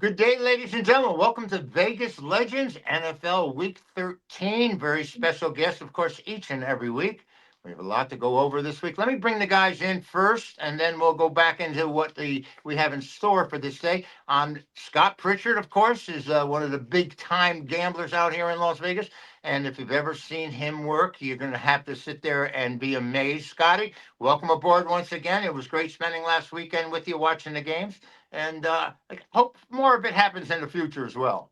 Good day, ladies and gentlemen. Welcome to Vegas Legends NFL Week 13. Very special guest, of course, each and every week. We have a lot to go over this week. Let me bring the guys in first, and then we'll go back into what we have in store for this day. Scott Pritchard, of course, is one of the big-time gamblers out here in Las Vegas. And if you've ever seen him work, you're going to have to sit there and be amazed. Scotty, welcome aboard once again. It was great spending last weekend with you watching the games. And I hope more of it happens in the future as well.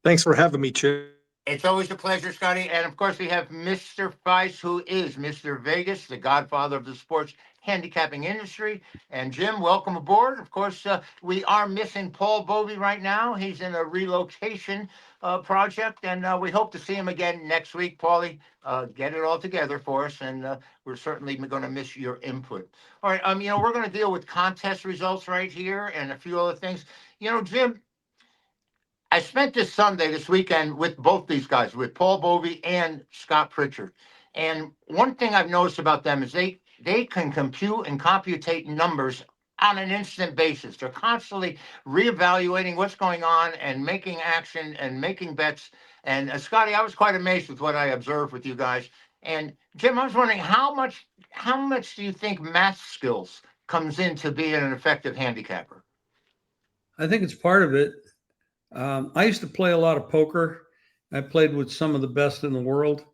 Thanks for having me, Chip. It's always a pleasure, Scotty. And of course, we have Mr. Feist, who is Mr. Vegas, the godfather of the sports handicapping industry. And Jim, welcome aboard. Of course, we are missing Paul Bovey right now. He's in a relocation project, and we hope to see him again next week. Paulie, get it all together for us, and we're certainly going to miss your input. All right, we're going to deal with contest results right here and a few other things. Jim, I spent this weekend with both these guys, with Paul Bovey and Scott Pritchard. And one thing I've noticed about them is they can compute and computate numbers on an instant basis. They're constantly reevaluating what's going on and making action and making bets. And Scotty, I was quite amazed with what I observed with you guys. And Jim, I was wondering how much do you think math skills comes into being an effective handicapper? I think it's part of it. I used to play a lot of poker. I played with some of the best in the world.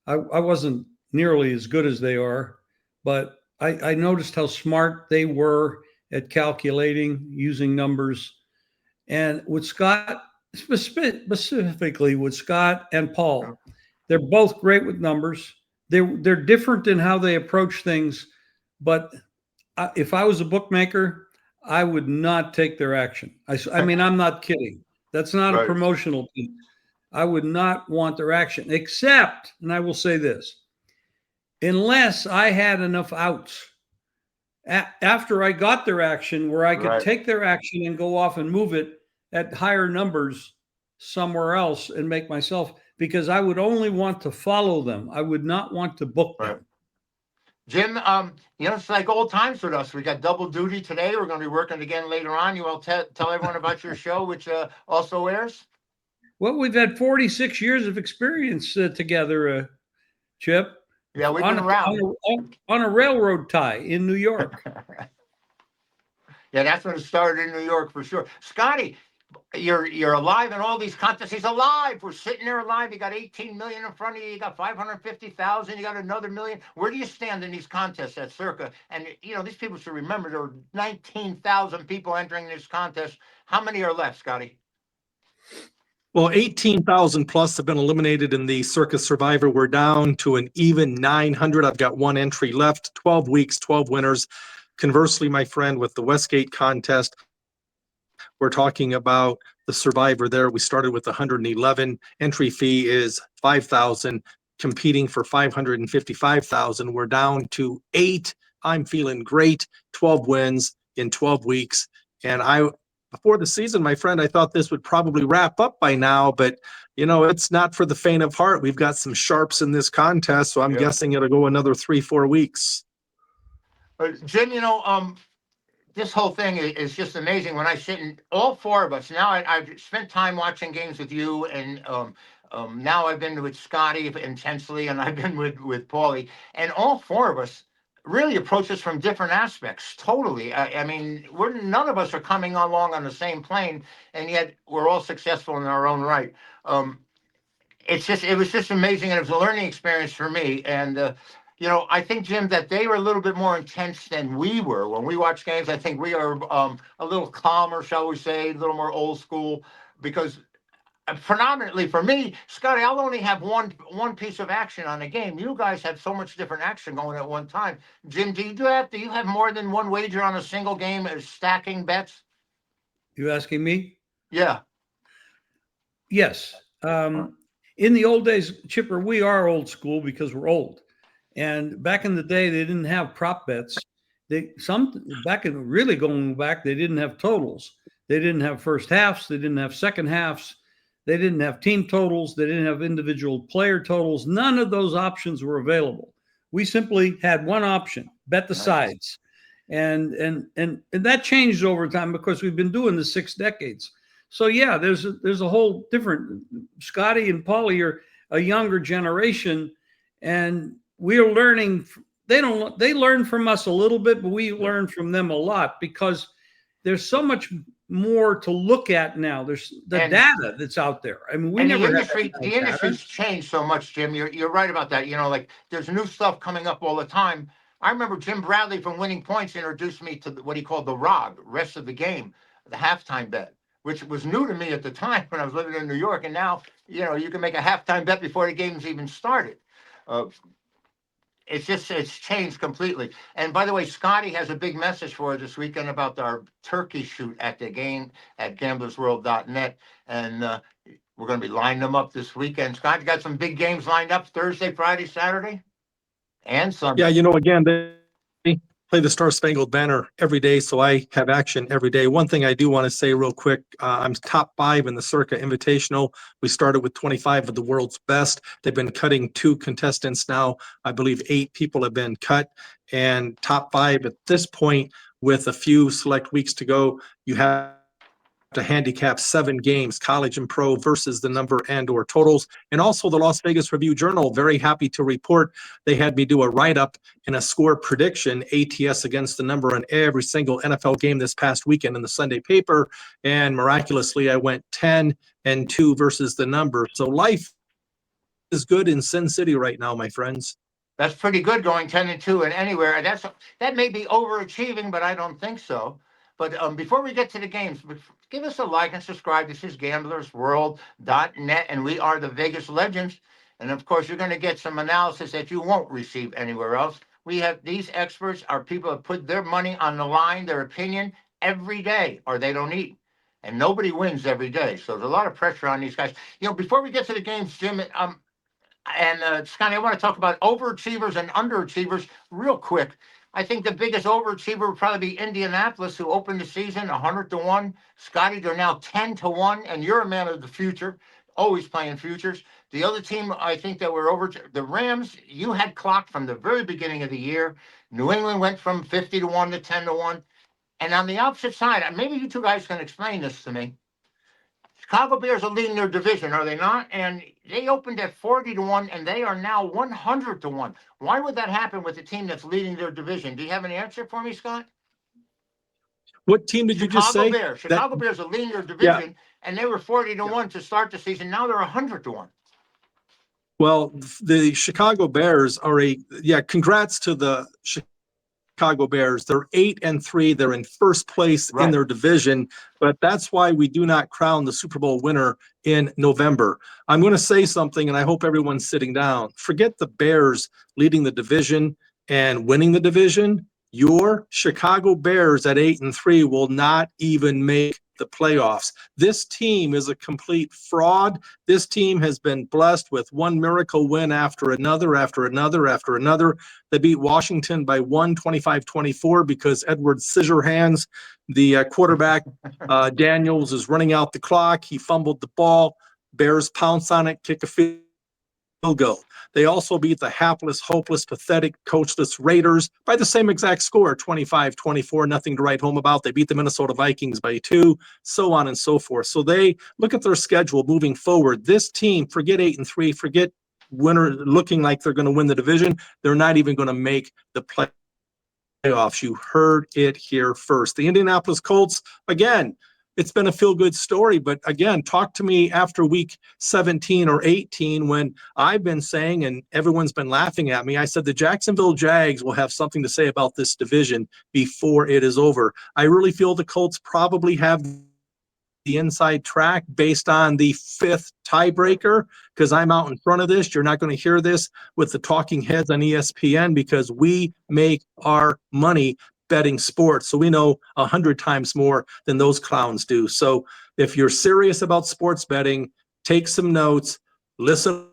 I wasn't nearly as good as they are, but I noticed how smart they were at calculating, using numbers. And with Scott, specifically with Scott and Paul, they're both great with numbers. They're different in how they approach things, but if I was a bookmaker, I would not take their action. I mean, I'm not kidding. That's not a promotional piece. I would not want their action, except, and I will say this, unless I had enough outs after I got their action where I could take their action and go off and move it at higher numbers somewhere else and make myself, because I would only want to follow them. I would not want to book them. Jim, it's like old times with us. We got double duty today. We're going to be working again later on. You want to tell everyone about your show, which also airs? Well, we've had 46 years of experience together, Chip. Yeah, we've been around. On a railroad tie in New York. Yeah, that's when it started in New York for sure. Scotty, you're alive in all these contests. He's alive. We're sitting there alive. You got 18 million in front of you. You got 550,000. You got another million. Where do you stand in these contests at Circa? And these people should remember there were 19,000 people entering this contest. How many are left, Scotty? Well, 18,000 plus have been eliminated in the Circus Survivor. We're down to an even 900. I've got one entry left. 12 weeks, 12 winners. Conversely, my friend, with the Westgate contest, we're talking about the Survivor there. We started with 111. Entry fee is 5,000, competing for 555,000. We're down to 8. I'm feeling great. 12 wins in 12 weeks. And before the season, my friend, I thought this would probably wrap up by now, but it's not for the faint of heart. We've got some sharps in this contest, so I'm guessing it'll go another 3-4 weeks. Jim, this whole thing is just amazing. When I sit in, all four of us, now I've spent time watching games with you, and now I've been with Scotty intensely, and I've been with Paulie, and all four of us really approach this from different aspects. Totally. I mean, none of us are coming along on the same plane, and yet we're all successful in our own right. It was just amazing, and it was a learning experience for me. And I think, Jim, that they were a little bit more intense than we were. When we watch games, I think we are a little calmer, shall we say, a little more old school, because predominantly for me, Scotty, I'll only have one piece of action on a game. You guys have so much different action going at one time. Jim, do you have more than one wager on a single game as stacking bets? You asking me? Yeah. Yes. In the old days, Chipper, we are old school because we're old. And back in the day, they didn't have prop bets. Really going back, they didn't have totals. They didn't have first halves. They didn't have second halves. They didn't have team totals. They didn't have individual player totals. None of those options were available. We simply had one option, bet the sides. and that changed over time because we've been doing this 6 decades. So yeah, there's a whole different. Scotty and Paulie are a younger generation, and we are learning. They learn from us a little bit, but we learn from them a lot because there's so much more to look at now. There's the data that's out there. I mean, we never had the industry's changed so much, Jim. You're right about that. You know, like there's new stuff coming up all the time. I remember Jim Bradley from Winning Points introduced me to what he called the ROG, rest of the game, the halftime bet, which was new to me at the time when I was living in New York. And now, you know, you can make a halftime bet before the game's even started. It's changed completely. And by the way, Scotty has a big message for us this weekend about our turkey shoot at the game at gamblersworld.net. And we're going to be lining them up this weekend. Scott, you got some big games lined up Thursday, Friday, Saturday, and Sunday. Yeah, you know, again, they play the Star Spangled Banner every day, so I have action every day. One thing I do want to say real quick, I'm top 5 in the Circa Invitational. We started with 25 of the world's best. They've been cutting 2 contestants now. I believe 8 people have been cut, and top 5 at this point, with a few select weeks to go, you have to handicap 7 games, college and pro, versus the number and or totals. And also the Las Vegas Review-Journal, very happy to report they had me do a write-up and a score prediction, ATS against the number on every single NFL game this past weekend in the Sunday paper. And miraculously, I went 10-2 versus the number. So life is good in Sin City right now, my friends. That's pretty good, going 10-2 and anywhere. That may be overachieving, but I don't think so. But before we get to the games, give us a like and subscribe. This is gamblersworld.net, and we are the Vegas Legends. And of course, you're going to get some analysis that you won't receive anywhere else. We have these experts are people that put their money on the line, their opinion every day, or they don't eat. And nobody wins every day. So there's a lot of pressure on these guys. You know, before we get to the games, Jim, and Scotty, I want to talk about overachievers and underachievers real quick. I think the biggest overachiever would probably be Indianapolis, who opened the season 100-1. Scotty, they're now 10-1, and you're a man of the future, always playing futures. The other team, I think that were over the Rams. You had clocked from the very beginning of the year. New England went from 50-1 to 10-1, and on the opposite side, maybe you two guys can explain this to me. Chicago Bears are leading their division, are they not? And they opened at 40-1, and they are now 100-1. Why would that happen with the team that's leading their division? Do you have an answer for me, Scott? What team did you just say? Chicago Bears are leading their division, and they were 40-1 to start the season. Now they're 100-1. Well, the Chicago Bears are congrats to the Chicago Bears. They're 8-3. They're in first place in their division, but that's why we do not crown the Super Bowl winner in November. I'm going to say something, and I hope everyone's sitting down. Forget the Bears leading the division and winning the division. Your Chicago Bears at 8-3 will not even make the playoffs. This team is a complete fraud. This team has been blessed with one miracle win after another, after another, after another. They beat Washington by 25-24 because Edward Scissorhands, the quarterback, Daniels, is running out the clock. He fumbled the ball. Bears pounce on it, kick a field goal. They also beat the hapless, hopeless, pathetic, coachless Raiders by the same exact score, 25-24, nothing to write home about. They beat the Minnesota Vikings by 2, so on and so forth. So they look at their schedule moving forward. This team, forget 8-3, forget winner looking like they're going to win the division. They're not even going to make the playoffs. You heard it here first. The Indianapolis Colts, again, it's been a feel-good story, but again, talk to me after week 17 or 18 when I've been saying, and everyone's been laughing at me, I said the Jacksonville Jags will have something to say about this division before it is over. I really feel the Colts probably have the inside track based on the 5th tiebreaker, because I'm out in front of this. You're not going to hear this with the talking heads on ESPN because we make our money betting sports. So we know 100 times more than those clowns do. So if you're serious about sports betting, take some notes, listen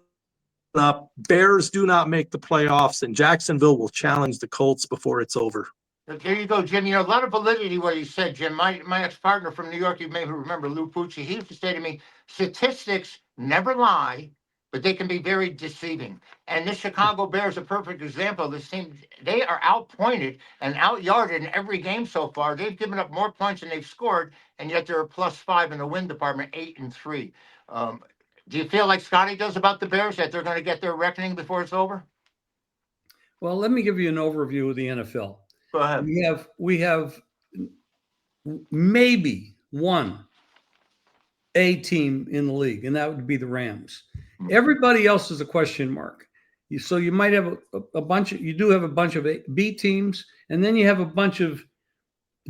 up. Bears do not make the playoffs, and Jacksonville will challenge the Colts before it's over. There you go, Jim. You know, a lot of validity what you said, Jim. My ex-partner from New York, you may remember Lou Pucci, he used to say to me, statistics never lie, but they can be very deceiving. And this Chicago Bears are a perfect example. This team, they are outpointed and outyarded in every game so far. They've given up more points than they've scored, and yet they're a +5 in the win department, 8-3. Do you feel like Scotty does about the Bears, that they're going to get their reckoning before it's over? Well, let me give you an overview of the NFL. Go ahead. We have maybe one A team in the league, and that would be the Rams. Everybody else is a question mark. So you might have a bunch of, you do have a bunch of B teams, and then you have a bunch of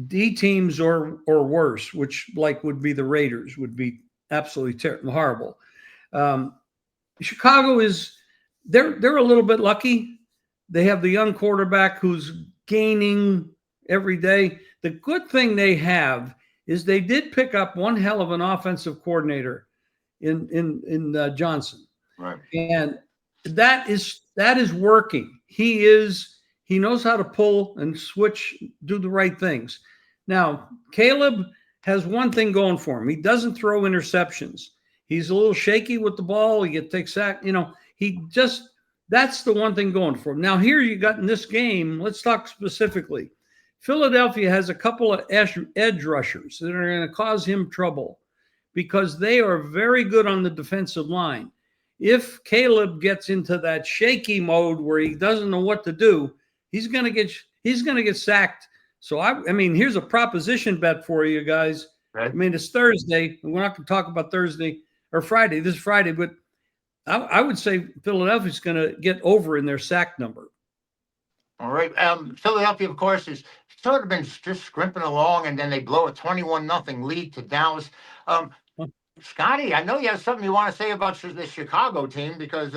D teams or worse, which like would be the Raiders, would be absolutely horrible. Chicago is, they're a little bit lucky. They have the young quarterback who's gaining every day. The good thing they have is they did pick up one hell of an offensive coordinator in Johnson. Right. And that is working. He knows how to pull and switch, do the right things. Now, Caleb has one thing going for him. He doesn't throw interceptions. He's a little shaky with the ball. He takes sack. That's the one thing going for him. Now, here you got in this game, let's talk specifically. Philadelphia has a couple of edge rushers that are going to cause him trouble because they are very good on the defensive line. If Caleb gets into that shaky mode where he doesn't know what to do, he's going to get sacked. So I mean, here's a proposition bet for you guys. Right. I mean, it's Thursday. We're not going to talk about Thursday or Friday. This is Friday, but I would say Philadelphia's going to get over in their sack number. All right. Philadelphia, of course, has sort of been just scrimping along, and then they blow a 21-0 lead to Dallas. Scotty, I know you have something you want to say about the Chicago team, because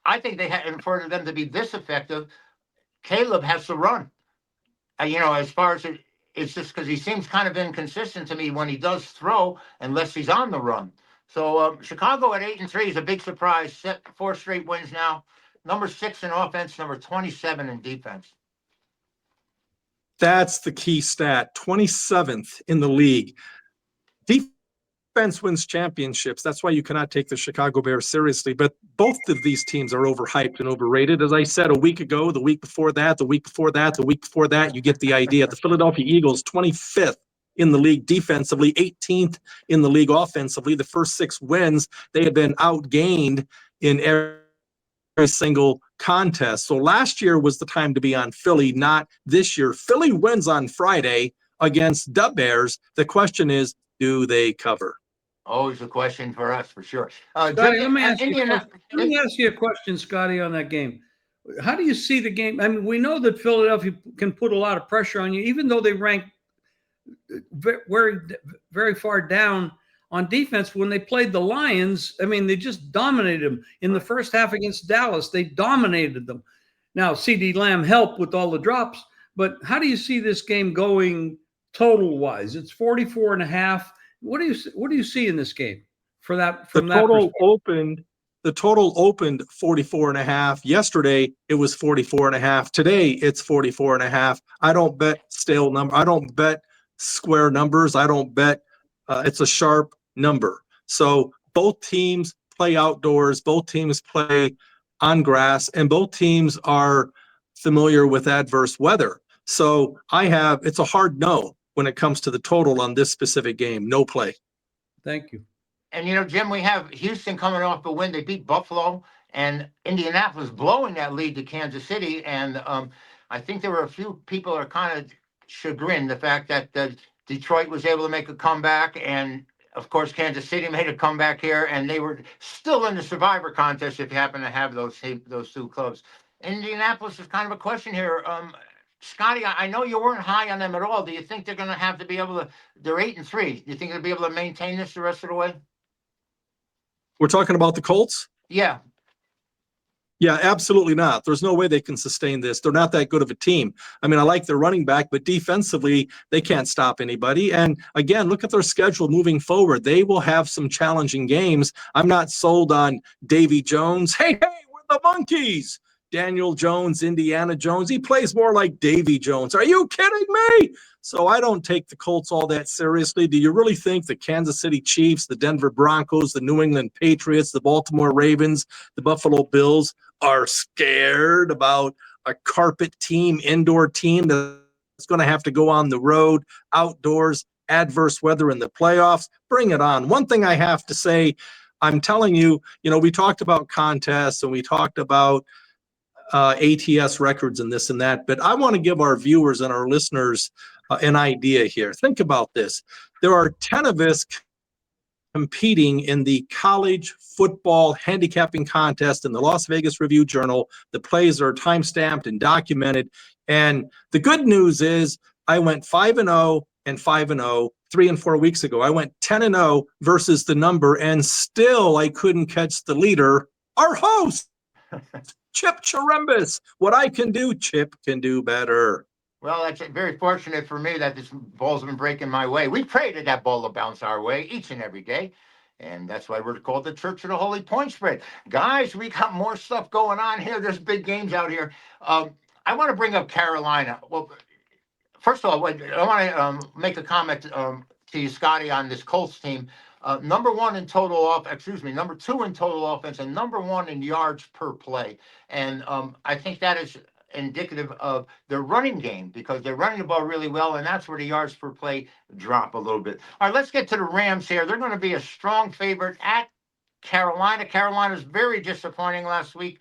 I think in order for them to be this effective, Caleb has to run. As far as it's just because he seems kind of inconsistent to me when he does throw, unless he's on the run. So Chicago at 8-3 is a big surprise. Set 4 straight wins now. Number 6 in offense, number 27 in defense. That's the key stat. 27th in the league. Defense wins championships. That's why you cannot take the Chicago Bears seriously. But both of these teams are overhyped and overrated. As I said a week ago, the week before that, the week before that, the week before that, you get the idea. The Philadelphia Eagles, 25th in the league defensively, 18th in the league offensively. The first 6 wins, they have been outgained in every single contest. So last year was the time to be on Philly, not this year. Philly wins on Friday against the Bears. The question is, do they cover? Always a question for us, for sure. Scotty, let me ask you a question, Scotty, on that game. How do you see the game? I mean, we know that Philadelphia can put a lot of pressure on you, even though they rank very, very far down on defense. When they played the Lions, I mean, they just dominated them. In the first half against Dallas, they dominated them. Now, CeeDee Lamb helped with all the drops, but how do you see this game going total-wise? It's 44.5. What do you see in this game for that? From the total opened 44.5. Yesterday it was 44.5. Today it's 44.5. I don't bet stale number. I don't bet square numbers. I don't bet it's a sharp number. So both teams play outdoors. Both teams play on grass, and both teams are familiar with adverse weather. So it's a hard no when it comes to the total on this specific game. No play. Thank you. And, Jim, we have Houston coming off a win. They beat Buffalo, and Indianapolis blowing that lead to Kansas City. And I think there were a few people are kind of chagrined the fact that Detroit was able to make a comeback. And, of course, Kansas City made a comeback here, and they were still in the survivor contest if you happen to have those 2 clubs. Indianapolis is kind of a question here. Scotty, I know you weren't high on them at all. Do you think they're going to have to be able to – they're 8-3. Do you think they'll be able to maintain this the rest of the way? We're talking about the Colts? Yeah. Yeah, absolutely not. There's no way they can sustain this. They're not that good of a team. I mean, I like their running back, but defensively, they can't stop anybody. And again, look at their schedule moving forward. They will have some challenging games. I'm not sold on Davy Jones. Hey, we're the Monkeys. Daniel Jones, Indiana Jones. He plays more like Davy Jones. Are you kidding me? So I don't take the Colts all that seriously. Do you really think the Kansas City Chiefs, the Denver Broncos, the New England Patriots, the Baltimore Ravens, the Buffalo Bills are scared about a carpet team, indoor team that's going to have to go on the road, outdoors, adverse weather in the playoffs? Bring it on. One thing I have to say, I'm telling you, we talked about contests and we talked about ATS records and this and that, but I want to give our viewers and our listeners an idea here. Think about this. There are 10 of us competing in the college football handicapping contest in the Las Vegas Review-Journal. The plays are time-stamped and documented. And the good news is I went 5-0 and 5-0 3 and 4 weeks ago. I went 10-0 versus the number, and still I couldn't catch the leader, our host, Chip Chirimbes. What I can do, Chip can do better. Well, that's very fortunate for me that this ball's been breaking my way. We pray that that ball will bounce our way each and every day. And that's why we're called the Church of the Holy Point Spread. Guys, we got more stuff going on here. There's big games out here. I want to bring up Carolina. Well, first of all, I want to make a comment to you, Scotty, on this Colts team. Number 2 in total offense, and number 1 in yards per play. And I think that is indicative of their running game because they're running the ball really well, and that's where the yards per play drop a little bit. All right, let's get to the Rams here. They're going to be a strong favorite at Carolina. Carolina's very disappointing last week.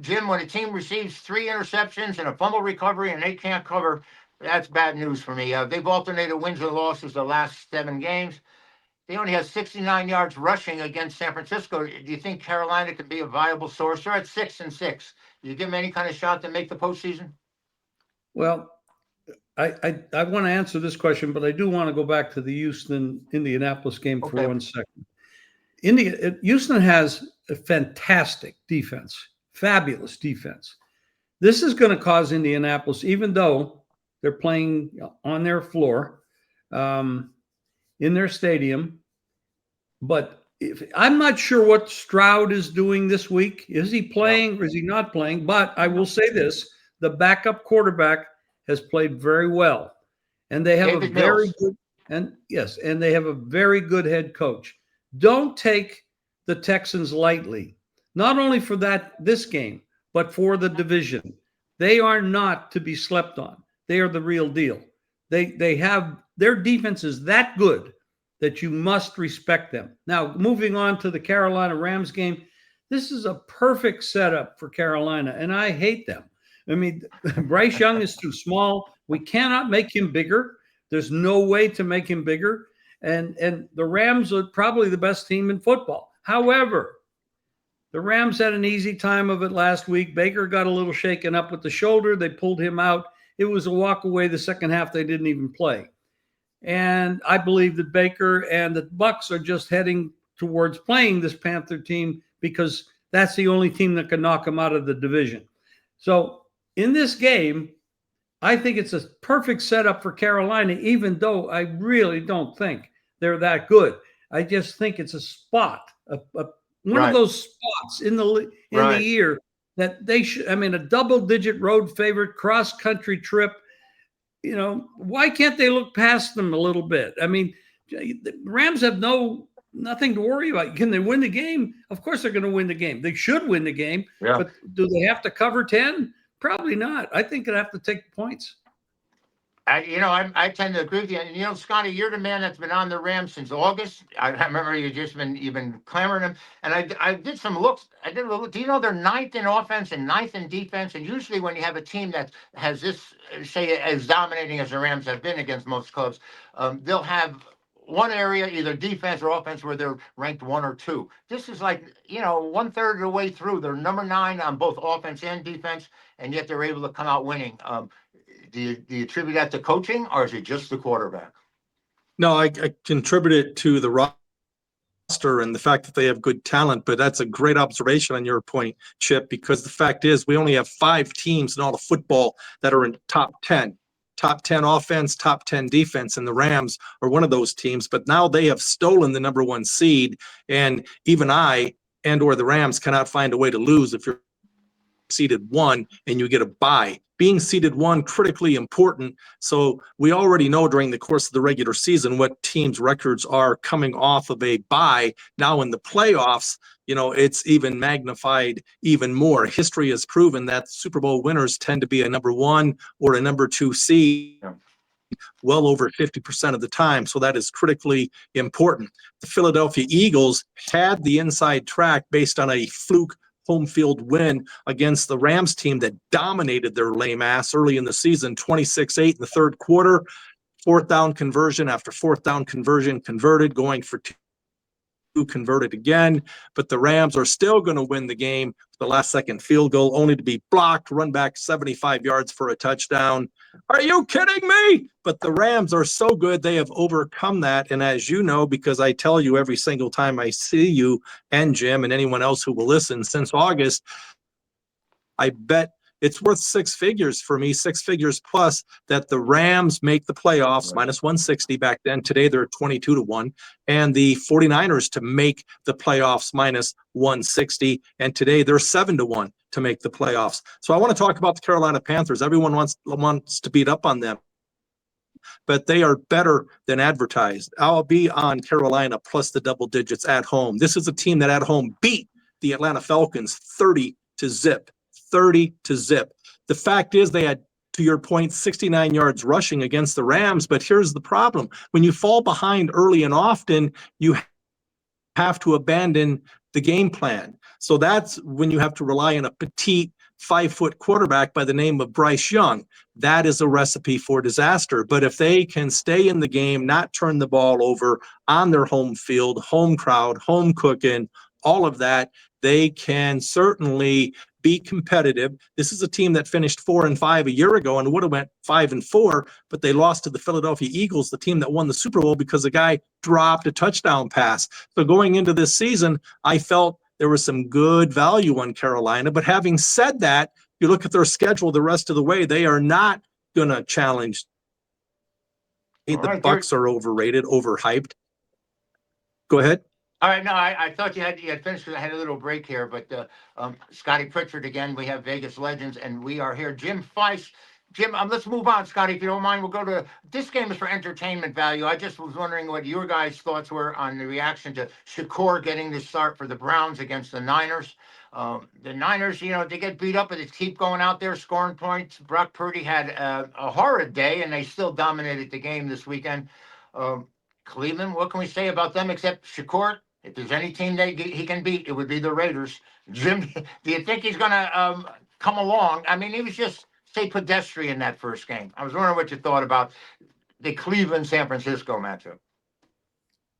Jim, when a team receives 3 interceptions and a fumble recovery and they can't cover, that's bad news for me. They've alternated wins and losses the last 7 games. They only have 69 yards rushing against San Francisco. Do you think Carolina could be a viable source? They're at 6-6. Do you give them any kind of shot to make the postseason? Well, I want to answer this question, but I do want to go back to the Indianapolis game for 1 second. Houston has a fantastic defense, fabulous defense. This is going to cause Indianapolis, even though they're playing on their floor, in their stadium. But I'm not sure what Stroud is doing this week. Is he playing or is he not playing? But I will say this, the backup quarterback has played very well. And they have and they have a very good head coach. Don't take the Texans lightly, not only for this game, but for the division. They are not to be slept on. They are the real deal. They have their defense is that good that you must respect them. Now, moving on to the Carolina Rams game, this is a perfect setup for Carolina, and I hate them. I mean, Bryce Young is too small. We cannot make him bigger. There's no way to make him bigger. And the Rams are probably the best team in football. However, the Rams had an easy time of it last week. Baker got a little shaken up with the shoulder. They pulled him out. It was a walk away. The second half, they didn't even play. And I believe that Baker and the Bucs are just heading towards playing this Panther team because that's the only team that can knock them out of the division. So in this game, I think it's a perfect setup for Carolina, even though I really don't think they're that good. I just think it's a spot, one of those spots in the year that they should. I mean, a double-digit road favorite, cross-country trip. Why can't they look past them a little bit? I mean, the Rams have nothing to worry about. Can they win the game? Of course they're going to win the game. They should win the game. Yeah. But do they have to cover 10? Probably not. I think they have to take points. I tend to agree with you. And, Scotty, you're the man that's been on the Rams since August. I remember you've been clamoring them. And I did some looks. Do you know they're 9th in offense and 9th in defense? And usually when you have a team that has this, say, as dominating as the Rams have been against most clubs, they'll have one area, either defense or offense, where they're ranked 1 or 2. This is like, 1/3 of the way through. They're number 9 on both offense and defense, and yet they're able to come out winning. Do you attribute that to coaching, or is it just the quarterback? No, I contribute it to the roster and the fact that they have good talent, but that's a great observation on your point, Chip, because the fact is we only have 5 teams in all of football that are in top 10 offense, top 10 defense, and the Rams are one of those teams. But now they have stolen the number 1 seed, and even I and or the Rams cannot find a way to lose if you're seeded 1 and you get a bye. Being seeded 1, critically important. So we already know during the course of the regular season what teams' records are coming off of a bye. Now in the playoffs, it's even magnified even more. History has proven that Super Bowl winners tend to be a number 1 or a number 2 seed. Yeah. Well over 50% of the time. So that is critically important. The Philadelphia Eagles had the inside track based on a fluke home field win against the Rams team that dominated their lame ass early in the season, 26-8 in the third quarter. Fourth down conversion after fourth down conversion converted, going for 2, converted again, but the Rams are still going to win the game. The last second field goal only to be blocked, run back 75 yards for a touchdown. Are you kidding me? But the Rams are so good, they have overcome that. And as you know, because I tell you every single time I see you and Jim and anyone else who will listen since August, I bet it's worth 6 figures for me, 6 figures plus, that the Rams make the playoffs, minus 160 back then. Today, they're 22-1. And the 49ers to make the playoffs, minus 160. And today, they're 7-1 to make the playoffs. So I want to talk about the Carolina Panthers. Everyone wants to beat up on them, but they are better than advertised. I'll be on Carolina plus the double digits at home. This is a team that at home beat the Atlanta Falcons 30-0. 30-0. The fact is they had, to your point, 69 yards rushing against the Rams, but here's the problem. When you fall behind early and often, you have to abandon the game plan. So that's when you have to rely on a petite 5-foot quarterback by the name of Bryce Young. That is a recipe for disaster. But if they can stay in the game, not turn the ball over on their home field, home crowd, home cooking, all of that, they can certainly be competitive. This is a team that finished 4-5 a year ago and would have went 5-4, but they lost to the Philadelphia Eagles, the team that won the Super Bowl, because the guy dropped a touchdown pass. So going into this season, I felt there was some good value on Carolina. But having said that, you look at their schedule the rest of the way, they are not going to challenge. The Bucks are overrated, overhyped. Go ahead. All right, no, I thought you had finished because I had a little break here, but Scotty Pritchard again. We have Vegas Legends, and we are here. Jim Feist. Jim, let's move on, Scotty, if you don't mind. We'll go to this game is for entertainment value. I just was wondering what your guys' thoughts were on the reaction to Shakur getting the start for the Browns against the Niners. The Niners, they get beat up, but they keep going out there scoring points. Brock Purdy had a horrid day, and they still dominated the game this weekend. Cleveland, what can we say about them except Shakur? If there's any team he can beat, it would be the Raiders. Jim, do you think he's going to come along? I mean, he was just, say, pedestrian that first game. I was wondering what you thought about the Cleveland-San Francisco matchup.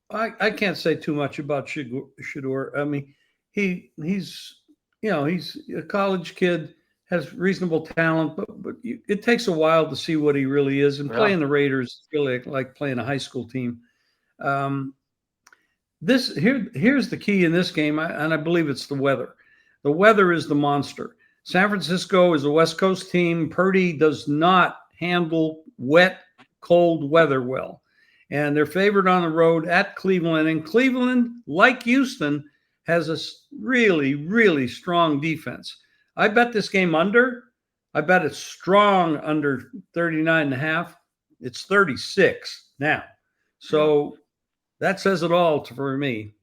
I can't say too much about Shedeur. I mean, he's a college kid, has reasonable talent, but it takes a while to see what he really is. And playing the Raiders is really like playing a high school team. Here's the key in this game, and I believe it's the weather. The weather is the monster. San Francisco is a West Coast team. Purdy does not handle wet, cold weather well. And they're favored on the road at Cleveland. And Cleveland, like Houston, has a really, really strong defense. I bet this game under. I bet it's strong under 39.5. It's 36 now. So that says it all for me.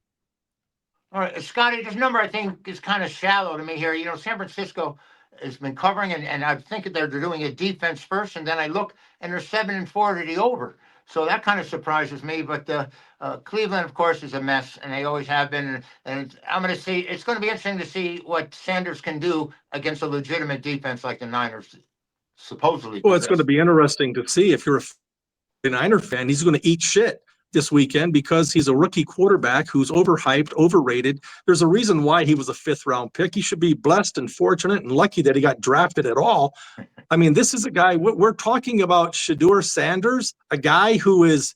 All right, Scotty, this number I think is kind of shallow to me here. San Francisco has been covering, and I think they're doing a defense first, and then I look, and they're 7-4 to the over. So that kind of surprises me. But Cleveland, of course, is a mess, and they always have been. And I'm going to see. It's going to be interesting to see what Sanders can do against a legitimate defense like the Niners supposedly. Well, it's going to be interesting to see if you're a Niner fan. He's going to eat shit this weekend because he's a rookie quarterback who's overhyped, overrated. There's a reason why he was a 5th-round pick. He should be blessed and fortunate and lucky that he got drafted at all. I mean, this is a guy, we're talking about Shedeur Sanders, a guy who is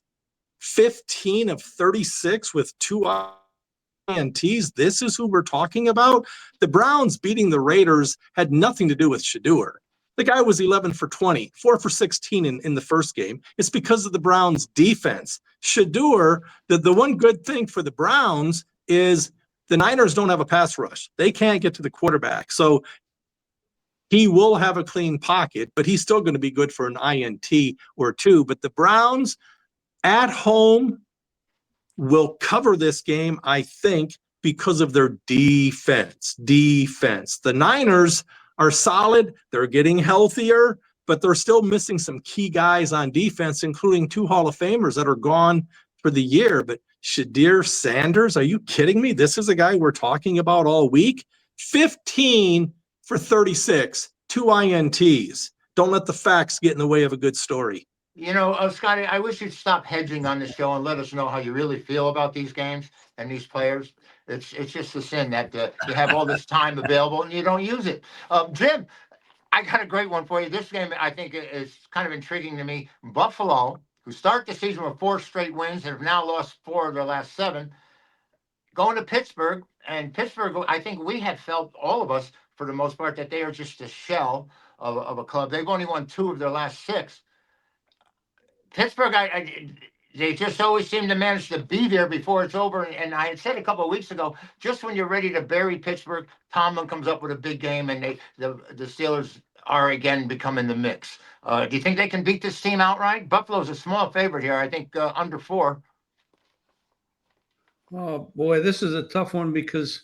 15 of 36 with 2 INTs. This is who we're talking about. The Browns beating the Raiders had nothing to do with Shedeur. The guy was 11 for 20, 4 for 16 in the first game. It's because of the Browns' defense. Shedeur, the one good thing for the Browns is the Niners don't have a pass rush. They can't get to the quarterback. So He will have a clean pocket, but he's still going to be good for an INT or two. But the Browns at home will cover this game, I think, because of their defense. The Niners are solid. They're getting healthier, but they're still missing some key guys on defense, including 2 Hall of Famers that are gone for the year. But Shadir Sanders, are you kidding me? This is a guy we're talking about all week. 15 for 36, 2 INTs. Don't let the facts get in the way of a good story. You know, Scotty, I wish you'd stop hedging on the show and let us know how you really feel about these games and these players. It's just a sin that you have all this time available and you don't use it. Jim, I got a great one for you. This game, I think, is kind of intriguing to me. Buffalo, who start the season with 4 straight wins and have now lost 4 of their last 7, going to Pittsburgh. And Pittsburgh, I think we have felt, all of us, for the most part, that they are just a shell of a club. They've only won 2 of their last 6. Pittsburgh, they just always seem to manage to be there before it's over. And I had said a couple of weeks ago, just when you're ready to bury Pittsburgh, Tomlin comes up with a big game, and the Steelers are again becoming the mix. Do you think they can beat this team outright? Buffalo's a small favorite here. I think under 4. Oh boy, this is a tough one because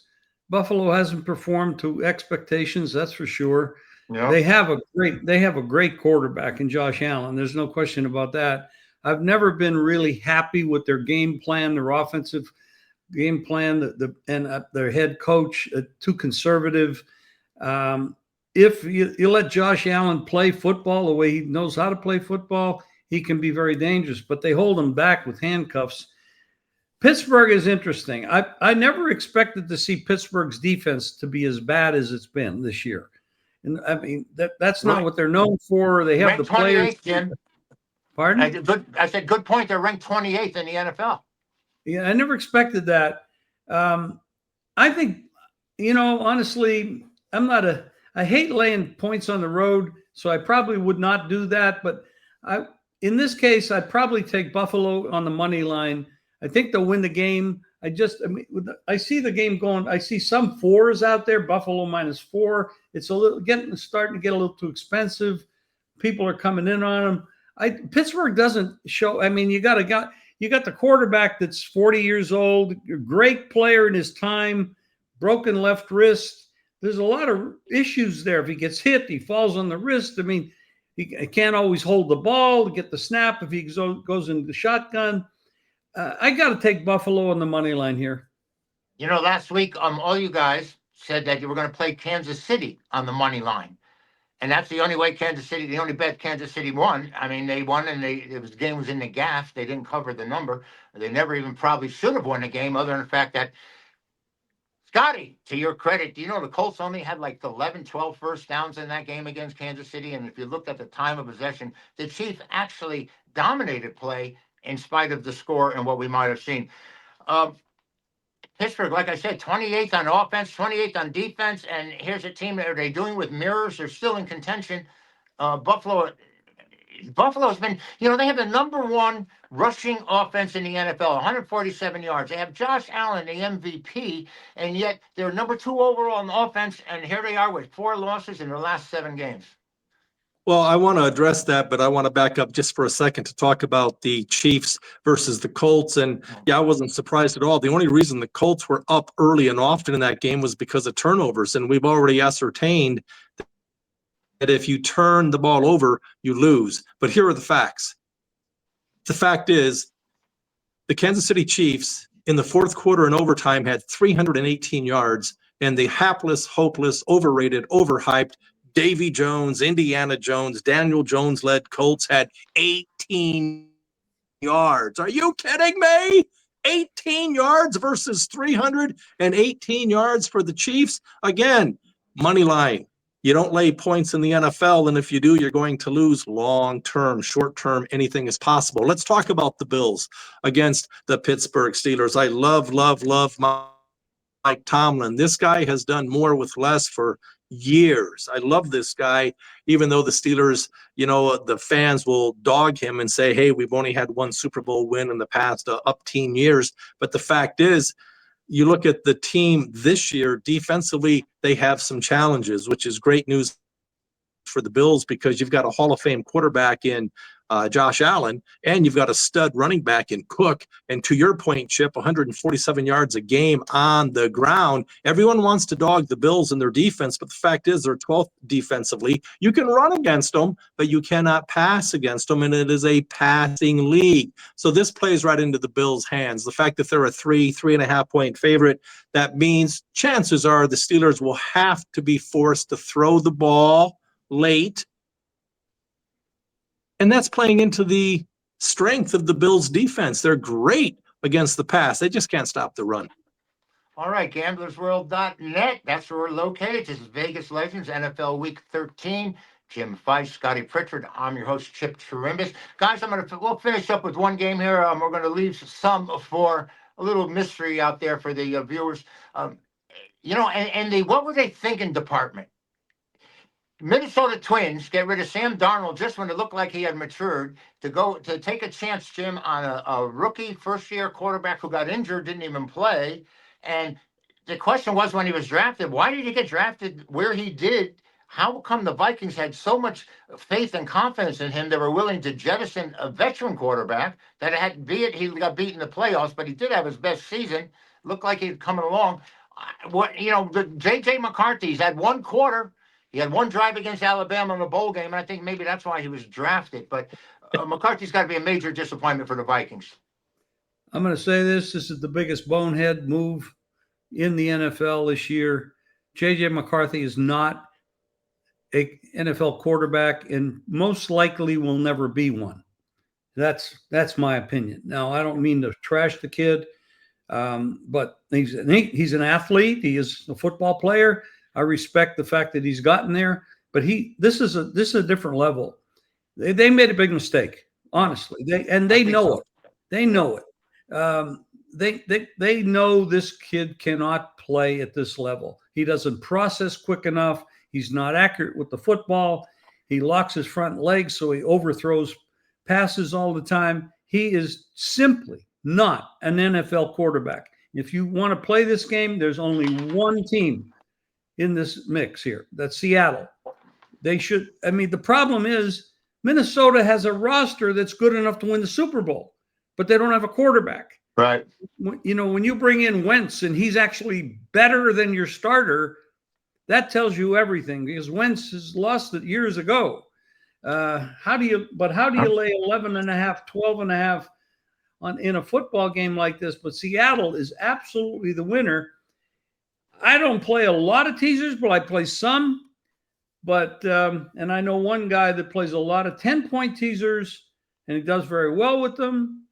Buffalo hasn't performed to expectations. That's for sure. Yeah. They have a great quarterback in Josh Allen. There's no question about that. I've never been really happy with their game plan, their offensive game plan, and their head coach, too conservative. If you let Josh Allen play football the way he knows how to play football, he can be very dangerous, but they hold him back with handcuffs. Pittsburgh is interesting. I never expected to see Pittsburgh's defense to be as bad as it's been this year. And I mean, that's not what they're known for. They have Ranked the players. 28th, Jim. Pardon? I said, good point. They're ranked 28th in the NFL. Yeah, I never expected that. I think, honestly, I hate laying points on the road, so I probably would not do that. But in this case, I'd probably take Buffalo on the money line. I think they'll win the game. I see the game going. I see some 4s out there. Buffalo -4. It's starting to get a little too expensive. People are coming in on them. Pittsburgh doesn't show. I mean, you got the quarterback that's 40 years old, a great player in his time, broken left wrist. There's a lot of issues there. If he gets hit, he falls on the wrist. I mean, he can't always hold the ball to get the snap if he goes into the shotgun. I got to take Buffalo on the money line here. You know, last week, all you guys said that you were going to play Kansas City on the money line. And that's the only way the only bet Kansas City won. I mean, they won, and the game was in the gaff. They didn't cover the number. They never even probably should have won the game, other than the fact that, Scotty, to your credit, do you know the Colts only had like 11, 12 first downs in that game against Kansas City? And if you looked at the time of possession, the Chiefs actually dominated play in spite of the score and what we might have seen. Pittsburgh, like I said, 28th on offense, 28th on defense, and here's a team that are they doing with mirrors? They're still in contention. Buffalo's been, they have the number 1 rushing offense in the NFL, 147 yards. They have Josh Allen, the MVP, and yet they're number 2 overall on offense, and here they are with 4 losses in their last 7 games. Well, I want to address that, but I want to back up just for a second to talk about the Chiefs versus the Colts. And yeah, I wasn't surprised at all. The only reason the Colts were up early and often in that game was because of turnovers. And we've already ascertained that if you turn the ball over, you lose. But here are the facts. The fact is, the Kansas City Chiefs in the 4th quarter and overtime had 318 yards, and the hapless, hopeless, overrated, overhyped Davy Jones, Indiana Jones, Daniel Jones-led Colts had 18 yards. Are you kidding me? 18 yards versus 318 yards for the Chiefs. Again, money line. You don't lay points in the NFL, and if you do, you're going to lose long-term, short-term, anything is possible. Let's talk about the Bills against the Pittsburgh Steelers. I love Mike Tomlin. This guy has done more with less for years. I love this guy, even though the Steelers, the fans will dog him and say, hey, we've only had 1 Super Bowl win in the past up teen years. But the fact is, you look at the team this year, defensively, they have some challenges, which is great news for the Bills because you've got a Hall of Fame quarterback in Josh Allen, and you've got a stud running back in Cook. And to your point, Chip, 147 yards a game on the ground. Everyone wants to dog the Bills in their defense, but the fact is they're 12th defensively. You can run against them, but you cannot pass against them, and it is a passing league. So this plays right into the Bills' hands. The fact that they're a 3.5 point favorite, that means chances are the Steelers will have to be forced to throw the ball late. And that's playing into the strength of the Bills' defense. They're great against the pass. They just can't stop the run. All right, gamblersworld.net. That's where we're located. This is Vegas Legends, NFL Week 13. Jim Feist, Scotty Pritchard. I'm your host, Chip Chirimbes. Guys, we'll finish up with one game here. We're going to leave some for a little mystery out there for the viewers. And the what were they thinking department? Minnesota Twins get rid of Sam Darnold just when it looked like he had matured to take a chance, Jim, on a rookie first-year quarterback who got injured, didn't even play. And the question was when he was drafted, why did he get drafted where he did? How come the Vikings had so much faith and confidence in him they were willing to jettison a veteran quarterback that he got beat in the playoffs, but he did have his best season. Looked like he was coming along. J.J. McCarthy's had one quarter. He had one drive against Alabama in the bowl game, and I think maybe that's why he was drafted. But McCarthy's got to be a major disappointment for the Vikings. I'm going to say this is the biggest bonehead move in the NFL this year. J.J. McCarthy is not an NFL quarterback and most likely will never be one. That's my opinion. Now, I don't mean to trash the kid, but he's an athlete. He is a football player. I respect the fact that he's gotten there, but this is a different level. They made a big mistake, honestly. They know it. They know it. They know this kid cannot play at this level. He doesn't process quick enough. He's not accurate with the football. He locks his front legs, so he overthrows passes all the time. He is simply not an NFL quarterback. If you want to play this game, there's only one team in this mix here. That's Seattle. The problem is Minnesota has a roster that's good enough to win the Super Bowl, but they don't have a quarterback. Right. When you bring in Wentz and he's actually better than your starter, that tells you everything because Wentz has lost it years ago. How do you lay 11.5, 12.5 in a football game like this? But Seattle is absolutely the winner. I don't play a lot of teasers, but I play some. But and I know one guy that plays a lot of 10-point teasers, and he does very well with them.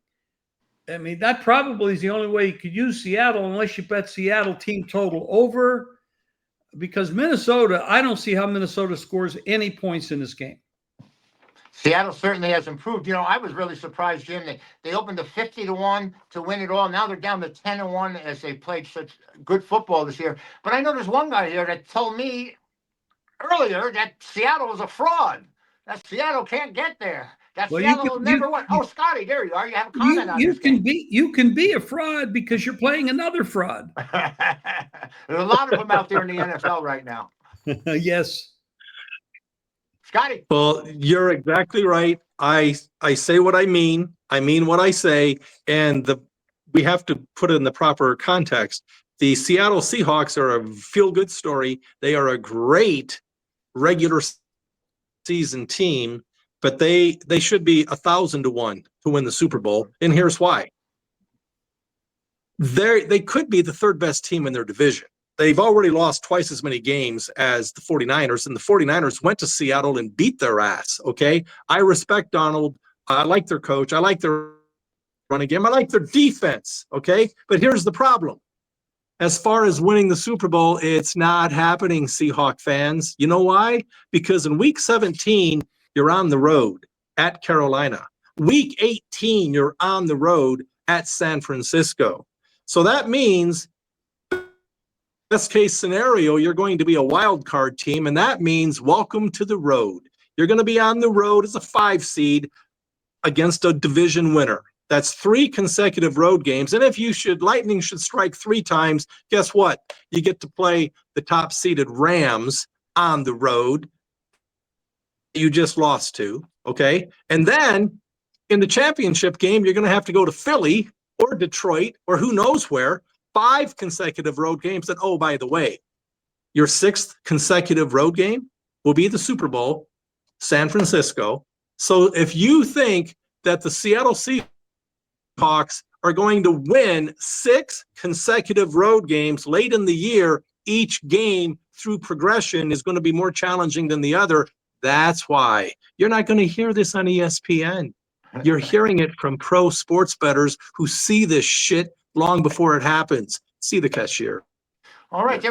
I mean, that probably is the only way you could use Seattle, unless you bet Seattle team total over. Because Minnesota, I don't see how Minnesota scores any points in this game. Seattle certainly has improved. I was really surprised, Jim. They opened to 50-1 to win it all. Now they're down to 10-1 as they played such good football this year. But I know there's one guy here that told me earlier that Seattle was a fraud. That Seattle can't get there. That Seattle will never win. Oh, Scotty, there you are. You have a comment on this. You can be a fraud because you're playing another fraud. There's a lot of them out there in the NFL right now. Yes. Scotty. Well, you're exactly right. I say what I mean. I mean what I say. And we have to put it in the proper context. The Seattle Seahawks are a feel-good story. They are a great regular season team, but they should be 1,000-1 to win the Super Bowl. And here's why. They could be the third best team in their division. They've already lost twice as many games as the 49ers, and the 49ers went to Seattle and beat their ass, okay? I respect Donald. I like their coach. I like their running game. I like their defense, okay? But here's the problem. As far as winning the Super Bowl, it's not happening, Seahawk fans. You know why? Because in Week 17, you're on the road at Carolina. Week 18, you're on the road at San Francisco. So that means best case scenario, you're going to be a wild card team, and that means welcome to the road. You're going to be on the road as a 5 seed against a division winner. That's 3 consecutive road games. And if lightning should strike 3 times, guess what? You get to play the top seeded Rams on the road. you just lost to, okay? And then in the championship game, you're going to have to go to Philly or Detroit or who knows where, 5 consecutive road games. And oh, by the way, your 6th consecutive road game will be the Super Bowl, San Francisco. So if you think that the Seattle Seahawks are going to win 6 consecutive road games late in the year, each game through progression is going to be more challenging than the other. That's why you're not going to hear this on ESPN. You're hearing it from pro sports bettors who see this shit long before it happens. See the cashier. All right,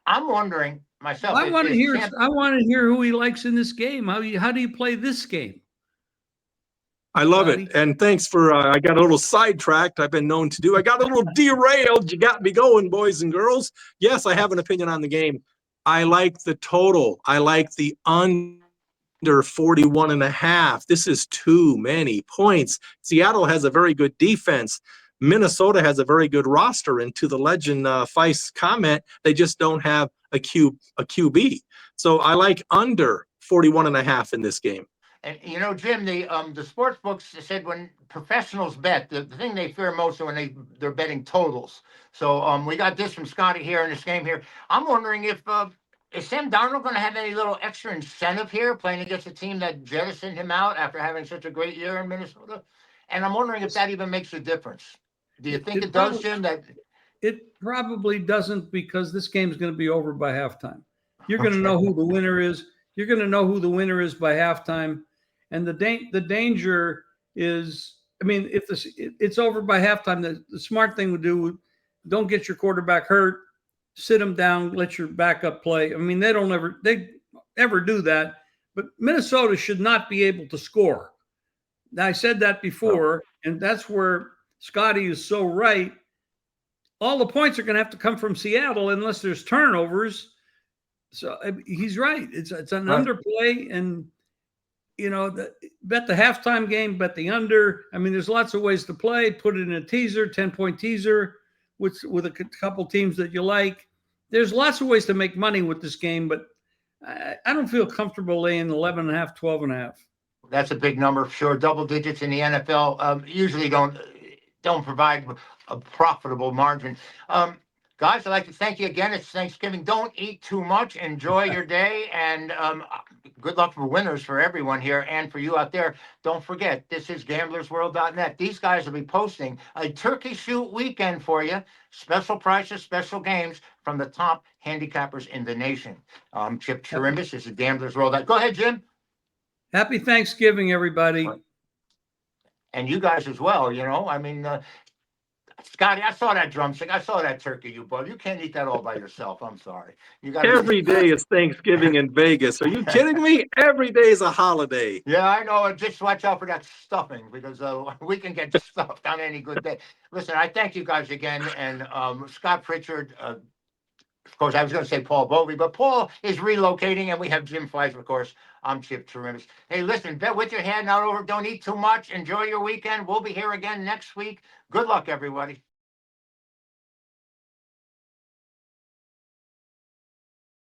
I'm wondering myself. I want to hear who he likes in this game. How do you play this game? I love it. And thanks for, I got a little sidetracked. I've been known to do. I got a little derailed. You got me going, boys and girls. Yes, I have an opinion on the game. I like the total. I like the under 41.5. This is too many points. Seattle has a very good defense. Minnesota has a very good roster. And to the legend Feist comment, they just don't have a QB. So I like under 41.5 in this game. And Jim, the sports books said when professionals bet, the thing they fear most is when they're betting totals. So we got this from Scotty here in this game here. I'm wondering if is Sam Darnold going to have any little extra incentive here playing against a team that jettisoned him out after having such a great year in Minnesota? And I'm wondering if that even makes a difference. Do you think it does, Jim? That it probably doesn't, because this game is going to be over by halftime. You're going to know who the winner is. You're going to know who the winner is by halftime. And the danger is, I mean, if it's over by halftime, the smart thing to do, don't get your quarterback hurt, sit him down, let your backup play. I mean, they ever do that. But Minnesota should not be able to score. Now, I said that before, and that's where Scotty is so right. All the points are going to have to come from Seattle unless there's turnovers. So he's right. It's an underplay, and bet the halftime game, bet the under. I mean, there's lots of ways to play. Put it in a teaser, 10-point teaser, with a couple teams that you like. There's lots of ways to make money with this game, but I don't feel comfortable laying 11.5, 12.5. That's a big number, sure. Double digits in the NFL usually don't provide a profitable margin. Guys, I'd like to thank you again. It's Thanksgiving. Don't eat too much. Enjoy your day. And good luck for winners for everyone here and for you out there. Don't forget, this is gamblersworld.net. These guys will be posting a turkey shoot weekend for you. Special prices, special games from the top handicappers in the nation. Chip Chirimbes. This is Gamblers World. Go ahead, Jim. Happy Thanksgiving, everybody. And you guys as well, I mean, Scotty, I saw that drumstick. I saw that turkey you bought. You can't eat that all by yourself. I'm sorry. Every day is Thanksgiving in Vegas. Are you kidding me? Every day is a holiday. Yeah, I know. Just watch out for that stuffing, because we can get stuffed on any good day. Listen, I thank you guys again. And Scott Pritchard, of course, I was going to say Paul Bovey, but Paul is relocating, and we have Jim Feist, of course. I'm Chip Chirimbes. Hey, listen, bet with your hand out over. Don't eat too much. Enjoy your weekend. We'll be here again next week. Good luck, everybody.